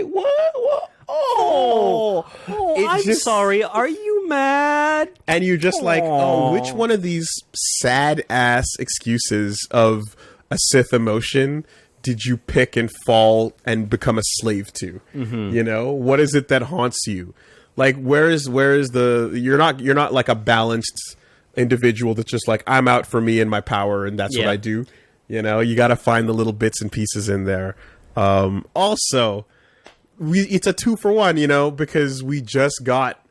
what? I'm sorry. Are you mad? And you're just which one of these sad-ass excuses of a Sith emotion did you pick and fall and become a slave to? Mm-hmm. What is it that haunts you? Like, where is the... You're not like a balanced individual that's just like, I'm out for me and my power, and that's what I do. You got to find the little bits and pieces in there. Also... it's a 2-for-1, because we just got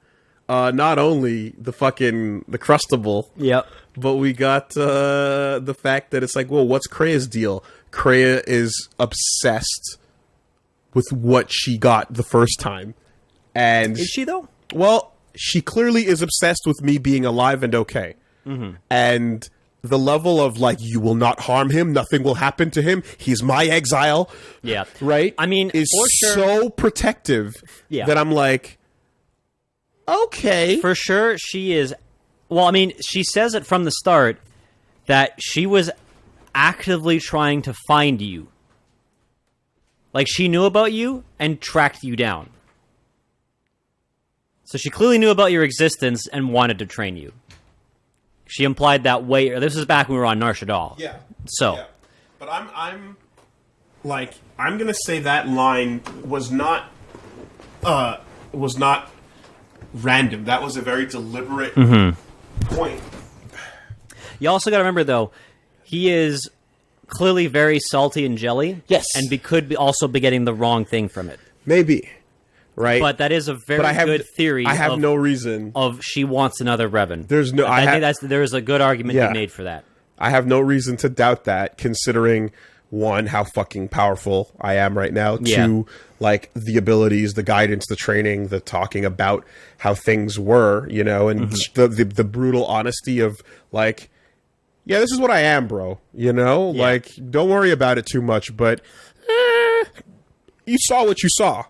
not only the crustable, Yep. but we got the fact that it's like, well, what's Krea's deal? Krea is obsessed with what she got the first time, and Is she though? well, she clearly is obsessed with me being alive and okay, and the level of you will not harm him, nothing will happen to him, he's my exile. Yeah. Right? I mean, is for sure, so protective that I'm like, okay. for sure she is. Well, I mean, she says it from the start that she was actively trying to find you. Like, she knew about you and tracked you down. So she clearly knew about your existence and wanted to train you. She implied that way. This was back when we were on Nar Shaddaa. Yeah. So. Yeah. But I'm gonna say that line was not random. That was a very deliberate point. You also got to remember, though, he is clearly very salty and jelly. Yes. And could also be getting the wrong thing from it. Maybe. Right? But that is a very good theory. I have no reason. Of she wants another Revan. There's no... I think there is a good argument to be made for that. I have no reason to doubt that, considering, 1, how fucking powerful I am right now. 2, the abilities, the guidance, the training, the talking about how things were, and the brutal honesty of, yeah, this is what I am, bro. Don't worry about it too much, but you saw what you saw.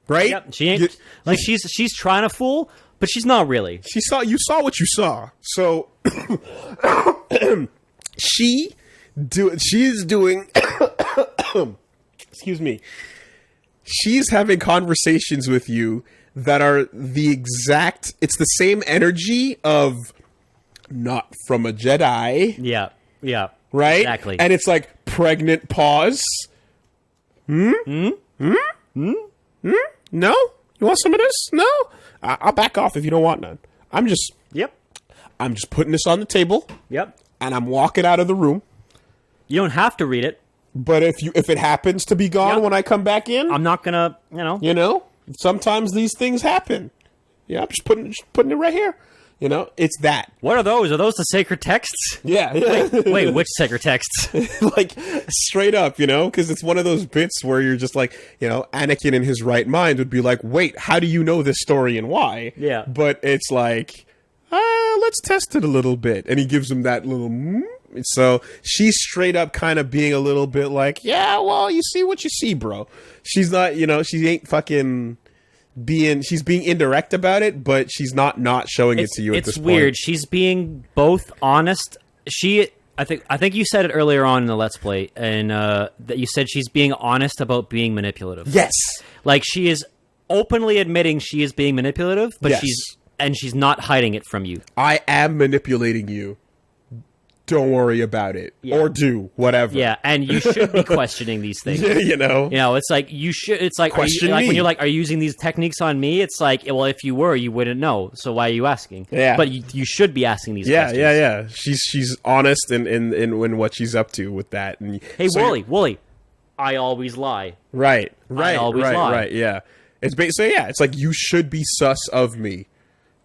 Right? Yep. She ain't she's trying to fool, but she's not really. You saw what you saw. So she she's doing excuse me, she's having conversations with you that are it's the same energy of not from a Jedi. Yeah. Right? Exactly. And it's like pregnant pause. No? You want some of this? No? I'll back off if you don't want none. I'm just putting this on the table. Yep. And I'm walking out of the room. You don't have to read it. But if it happens to be gone when I come back in, I'm not gonna, sometimes these things happen. Yeah, I'm just putting it right here. It's that. What are those? Are those the sacred texts? Yeah. Wait, which sacred texts? Like, straight up, because it's one of those bits where you're just like, Anakin in his right mind would be like, wait, how do you know this story and why? Yeah. But it's like, let's test it a little bit. And he gives him that little... So she's straight up kind of being a little bit like, yeah, well, you see what you see, bro. She's not, she ain't fucking... she's being indirect about it, but she's not showing it to you at this point. It's weird. She's being both honest. I think you said it earlier on in the Let's Play, and that you said she's being honest about being manipulative. Yes. Like, she is openly admitting she is being manipulative, but yes. she's not hiding it from you. I am manipulating you. Don't worry about it. Yeah. Or do whatever. Yeah, and you should be questioning these things. It's like you should. It's like, question me. When you're like, are you using these techniques on me? It's like, well, if you were, you wouldn't know. So why are you asking? Yeah, but you should be asking these questions. Yeah. She's honest in what she's up to with that. And hey, so Woolie, I always lie. Right. I always lie. Right. Yeah. It's it's like you should be sus of me.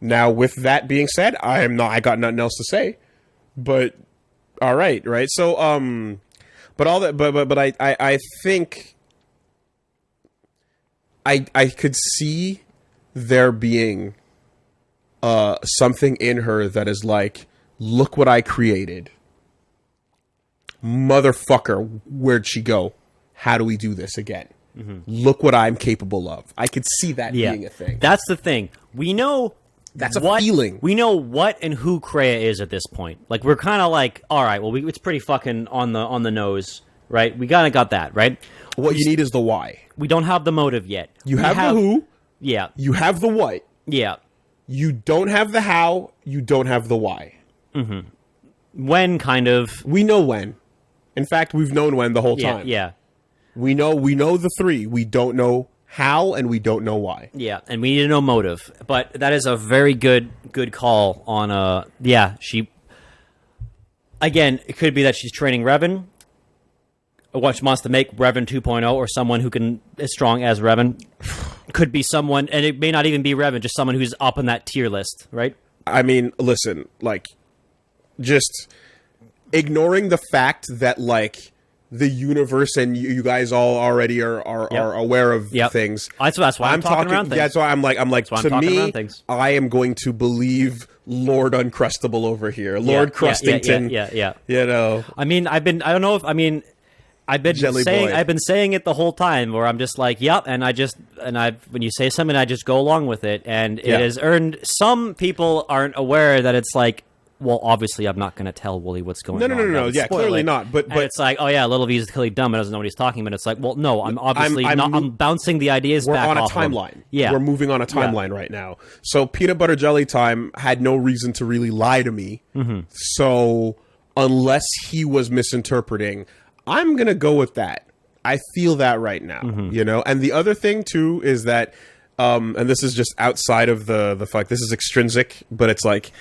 Now, with that being said, I got nothing else to say. But. All right. So, but all that, but I think I could see there being something in her that is like, look what I created, motherfucker. Where'd she go? How do we do this again? Mm-hmm. Look what I'm capable of. I could see that being a thing. That's the thing. We know. That's a feeling. We know what and who Kreia is at this point. Like, we're kind of like, all right, well, it's pretty fucking on the nose, right? We kind of got that, right? What you need is the why. We don't have the motive yet. You have the who. Yeah. You have the what. Yeah. You don't have the how. You don't have the why. Mm-hmm. When, kind of. We know when. In fact, we've known when the whole time. Yeah. We know the three. We don't know how, and we don't know why. Yeah, and we need to know motive. But that is a very good call on, she... Again, it could be that she's training Revan, or she wants to make Revan 2.0, or someone who can as strong as Revan. Could be someone, and it may not even be Revan, just someone who's up on that tier list, right? I mean, listen, like, just ignoring the fact that, like, the universe and you guys all already are aware of things. That's why I'm talking around things. That's why I'm like to me, I am going to believe Lord Uncrustable over here, Lord Crustington. Yeah. I mean, I've been saying it the whole time, where I'm just like, yep, and when you say something, I just go along with it, and it has earned. Some people aren't aware that it's like, well, obviously, I'm not going to tell Woolie what's going on. No. Yeah, clearly not. But it's like, oh yeah, Little V is clearly dumb and doesn't know what he's talking about. It's like, well, no, I'm obviously I'm bouncing the ideas back off. We're on a timeline. Yeah, we're moving on a timeline right now. So Peanut Butter Jelly Time had no reason to really lie to me. Mm-hmm. So unless he was misinterpreting, I'm going to go with that. I feel that right now, And the other thing too is that, and this is just outside of the fact, this is extrinsic, but it's like.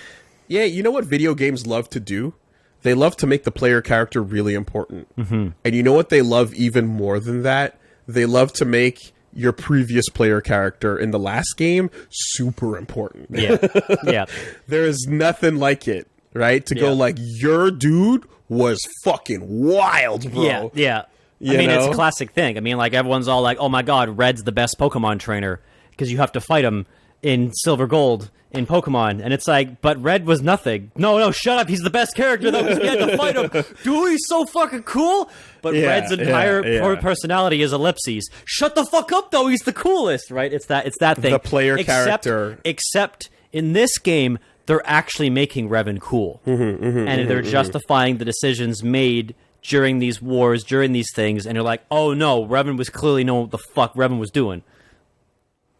Yeah, you know what video games love to do? They love to make the player character really important. Mm-hmm. And you know what they love even more than that? They love to make your previous player character in the last game super important. Yeah. There is nothing like it, right? To go like, your dude was fucking wild, bro. Yeah. It's a classic thing. I mean, like, everyone's all like, oh my god, Red's the best Pokemon trainer, because you have to fight him in Silver Gold in Pokemon, and it's like, but Red was nothing. No, shut up. He's the best character, though, because we had to fight him. Dude, he's so fucking cool. But Red's entire personality is ellipses. Shut the fuck up, though. He's the coolest, right? It's that thing. The player character. Except in this game, they're actually making Revan cool. And they're justifying the decisions made during these wars, during these things, and you're like, oh no, Revan was clearly knowing what the fuck Revan was doing.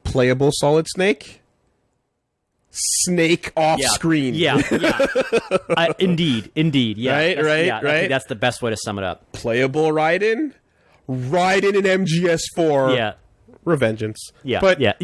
Playable Solid Snake? Snake off screen. Yeah. Indeed. Yeah. Right. I think that's the best way to sum it up. Playable Raiden in MGS4. Yeah. Revengeance. Yeah. But, yeah.